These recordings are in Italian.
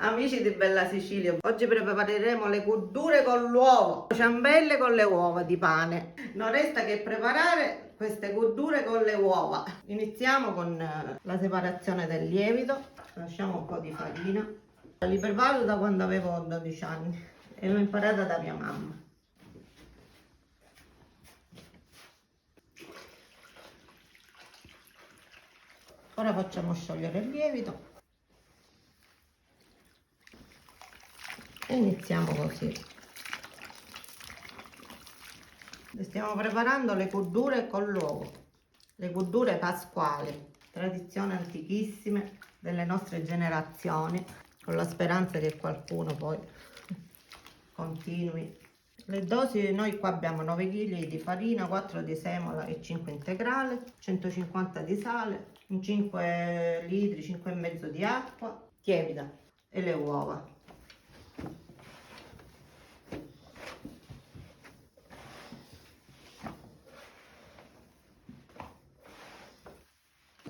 Amici di Bella Sicilia, oggi prepareremo le cotture con l'uovo, ciambelle con le uova di pane. Non resta che preparare queste cotture con le uova. Iniziamo con la separazione del lievito. Lasciamo un po' di farina. Li preparo da quando avevo 12 anni e l'ho imparata da mia mamma. Ora facciamo sciogliere il lievito. E iniziamo così. Stiamo preparando le cotture con l'uovo, le cotture pasquali, tradizioni antichissime delle nostre generazioni, con la speranza che qualcuno poi continui. Le dosi, noi qua abbiamo 9 kg di farina, 4 di semola e 5 integrale, 150 di sale, 5 litri, 5 e mezzo di acqua tiepida e le uova.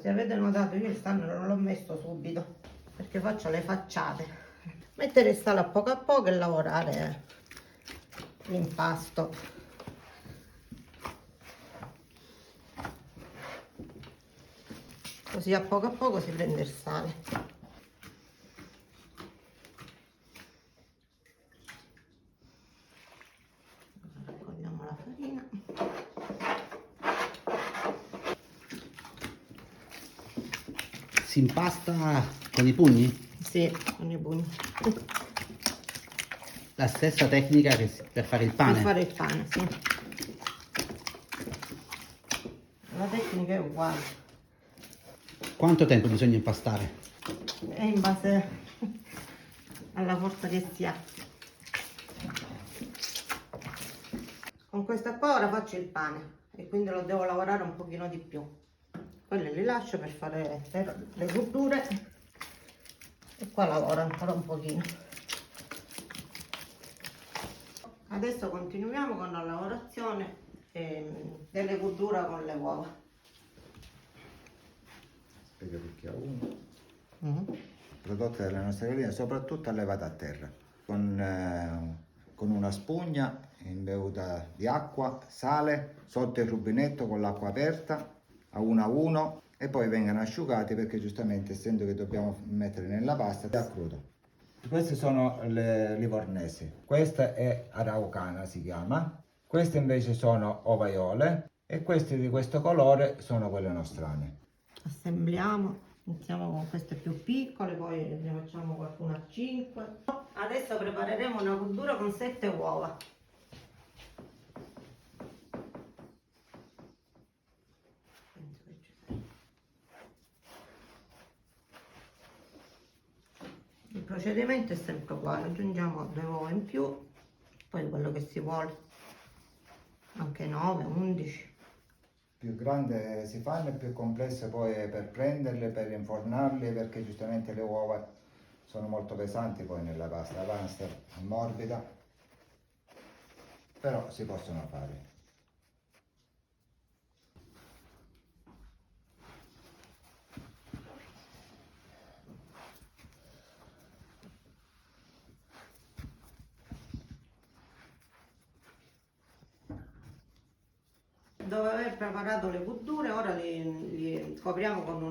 Se avete notato, io il sale non l'ho messo subito perché faccio le facciate. Mettere il sale a poco e lavorare l'impasto. Così a poco si prende il sale. Raccogliamo la farina. Si impasta con i pugni? Sì, con i pugni. La stessa tecnica che per fare il pane? Per fare il pane, sì. La tecnica è uguale. Quanto tempo bisogna impastare? È in base alla forza che si ha. Con questa qua ora faccio il pane e quindi lo devo lavorare un pochino di più. Quelli li lascio per fare le cotture e qua lavoro ancora un pochino. Adesso continuiamo con la lavorazione delle cotture con le uova. Spiega perché a uno. Prodotte dalla nostra gallina, soprattutto allevata a terra, con una spugna imbevuta di acqua, sale, sotto il rubinetto con l'acqua aperta a uno e poi vengono asciugati perché giustamente essendo che dobbiamo mettere nella pasta a crudo. Queste sono le livornesi, questa è araucana si chiama, queste invece sono ovaiole e queste di questo colore sono quelle nostrane. Assembliamo, iniziamo con queste più piccole, poi ne facciamo qualcuna a 5. Adesso prepareremo una cottura con 7 uova. Il procedimento è sempre uguale, aggiungiamo 2 uova in più, poi quello che si vuole, anche 9, 11. Più grande si fanno e più complesse poi per prenderle, per infornarle, perché giustamente le uova sono molto pesanti poi nella pasta, la pasta è morbida, però si possono fare. Dopo aver preparato le cotture, ora li copriamo con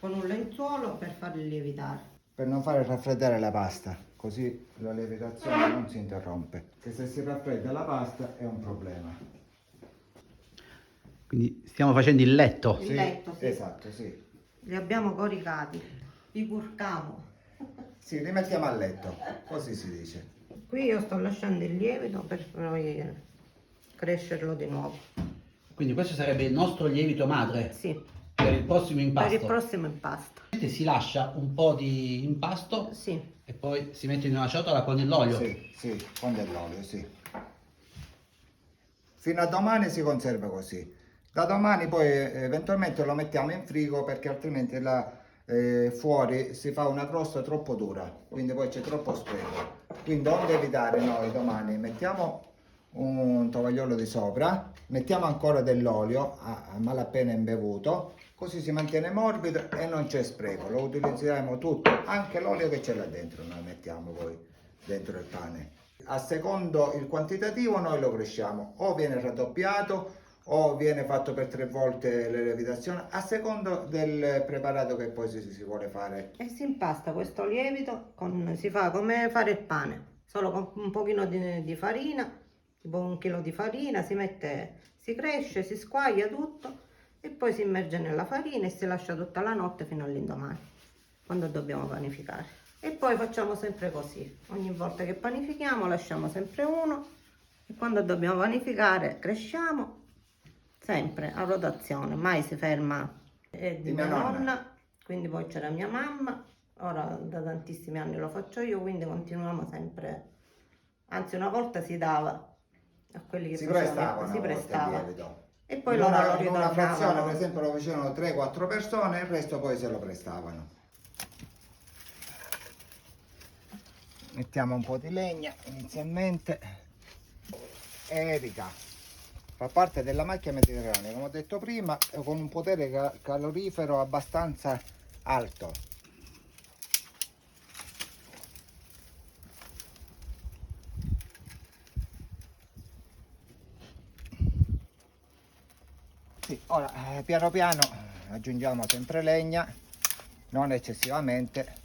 un lenzuolo per farli lievitare. Per non fare raffreddare la pasta, così la lievitazione non si interrompe, che se si raffredda la pasta è un problema. Quindi stiamo facendo il letto? Il letto, sì. Esatto, sì. Li abbiamo coricati, li curcamo. Sì, li mettiamo a letto, così si dice. Qui io sto lasciando il lievito per poi crescerlo di nuovo. Quindi questo sarebbe il nostro lievito madre Sì, per il prossimo impasto? per il prossimo impasto. Si lascia un po' di impasto Sì, e poi si mette in una ciotola con l'olio? Sì, con dell'olio, sì. Fino a domani si conserva così. Da domani poi eventualmente lo mettiamo in frigo perché altrimenti fuori si fa una crosta troppo dura, quindi poi c'è troppo spreco. Quindi onde evitare noi domani mettiamo un tovagliolo di sopra, mettiamo ancora dell'olio a malapena imbevuto così si mantiene morbido e non c'è spreco, lo utilizzeremo tutto, anche l'olio che c'è là dentro noi mettiamo poi dentro il pane. A secondo il quantitativo noi lo cresciamo, o viene raddoppiato o viene fatto per 3 volte le lievitazioni, a secondo del preparato che poi si vuole fare. E si impasta questo lievito, si fa come fare il pane, solo con un pochino di farina, tipo 1 chilo di farina, si cresce, si squaglia tutto e poi si immerge nella farina e si lascia tutta la notte fino all'indomani, quando dobbiamo panificare. E poi facciamo sempre così, ogni volta che panifichiamo lasciamo sempre uno e quando dobbiamo panificare cresciamo sempre a rotazione, mai si ferma. È di mia nonna, quindi poi c'era mia mamma, ora da tantissimi anni lo faccio io, quindi continuiamo sempre, anzi una volta si dava a quelli che Si facevano, prestavano si a volte prestava. il lievito. E poi In loro una, lo in una frazione, per ritornavano. esempio, lo facevano 3-4 persone e il resto poi se lo prestavano. Mettiamo un po' di legna inizialmente. Erica fa parte della macchia mediterranea, come ho detto prima, con un potere calorifero abbastanza alto. Sì, ora piano piano aggiungiamo sempre legna, non eccessivamente,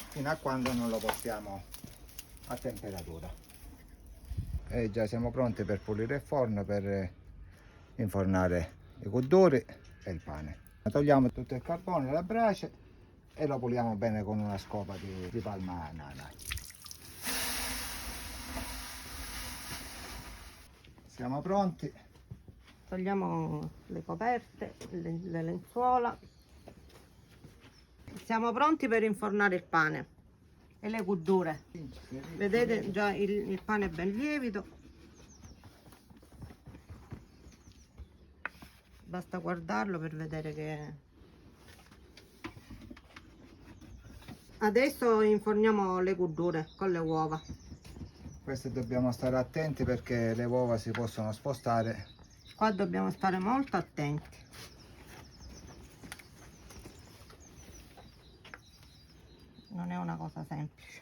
fino a quando non lo portiamo a temperatura. E già siamo pronti per pulire il forno, per infornare i cotduri e il pane. Togliamo tutto il carbone, la brace e lo puliamo bene con una scopa di palma nana. Siamo pronti. Togliamo le coperte, le lenzuola. Siamo pronti per infornare il pane e le cotdure. Vedete già il pane è ben lievito. Basta guardarlo per vedere che... Adesso inforniamo le cotdure con le uova. Queste dobbiamo stare attenti perché le uova si possono spostare. Qua dobbiamo stare molto attenti. Non è una cosa semplice.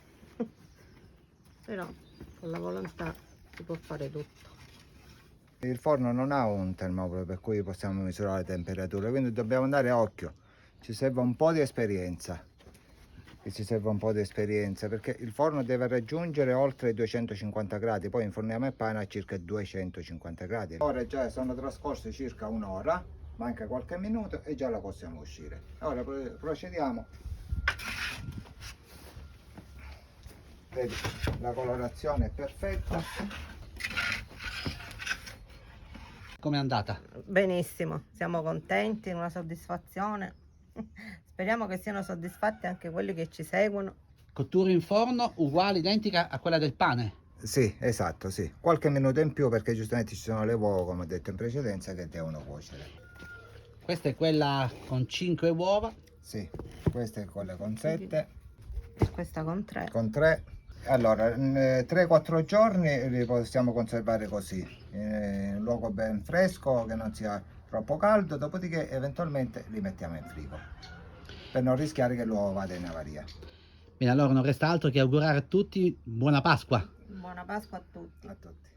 Però con la volontà si può fare tutto. Il forno non ha un termometro per cui possiamo misurare le temperature, quindi dobbiamo andare a occhio. Ci serve un po' di esperienza. Perché il forno deve raggiungere oltre i 250 gradi, poi inforniamo il pane a circa 250 gradi. Ora già sono trascorse circa un'ora, manca qualche minuto e già la possiamo uscire. Ora procediamo. Vedi, la colorazione è perfetta. Com'è andata? Benissimo, siamo contenti, una soddisfazione. Speriamo che siano soddisfatti anche quelli che ci seguono. Cottura in forno uguale, identica a quella del pane. Sì, esatto, sì. Qualche minuto in più perché giustamente ci sono le uova, come ho detto in precedenza, che devono cuocere. Questa è quella con 5 uova. Sì, questa è quella con 7. Questa con 3. Con 3. Allora, 3-4 giorni li possiamo conservare così, in un luogo ben fresco, che non sia troppo caldo, dopodiché eventualmente li mettiamo in frigo, per non rischiare che l'uovo vada in avaria. Bene, allora non resta altro che augurare a tutti buona Pasqua. Buona Pasqua a tutti. A tutti.